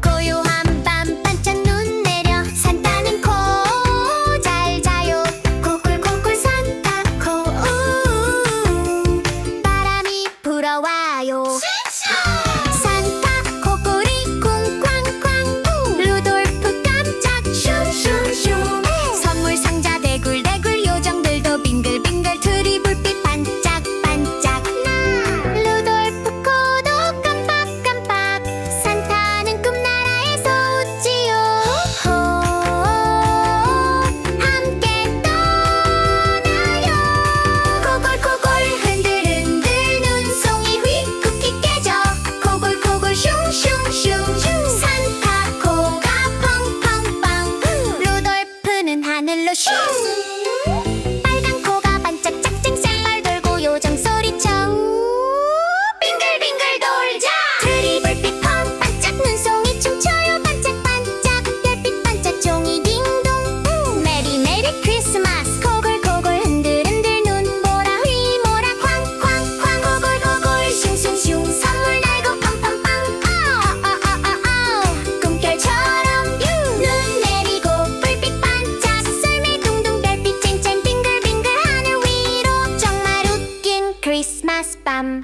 고요한 밤 반짝 눈 내려 산타는 코 잘 자요. 코골코골 산타코 바람이 불어와요. 산타 코골이 쿵쾅쾅 루돌프 깜짝 슝슝슝 선물 상자 대굴대굴 요정들도 빙글빙글 트리 불빛 반짝반짝 루돌프 코도 깜빡깜빡 산타는 꿈나라에서 웃지요. 함께 떠나요. 코골코골 흔들흔들 눈송이 휙 쿠키 깨져 코골코골 슝슝슝 산타 코가 펑펑펑 루돌프는 하늘로 슝 빨간 코가 반짝 짝짝 쌩발 돌고 요정 소리쳐 빙글빙글 돌자 트리 불빛 펑 반짝 눈송이 춤춰요 반짝반짝 별빛 반짝 종이 딩동 메리 메리 크리스마스 코골코골 흔들흔들 눈 보라 휘몰아 쾅쾅쾅 코골코골 슝슝슝 선물 날고 팡팡팡 꿈결처럼 눈 내리고 불빛 반짝 썰매 둥둥 별빛 쨍쨍 빙글빙글 하늘 위로 정말 웃긴 크리스마스 밤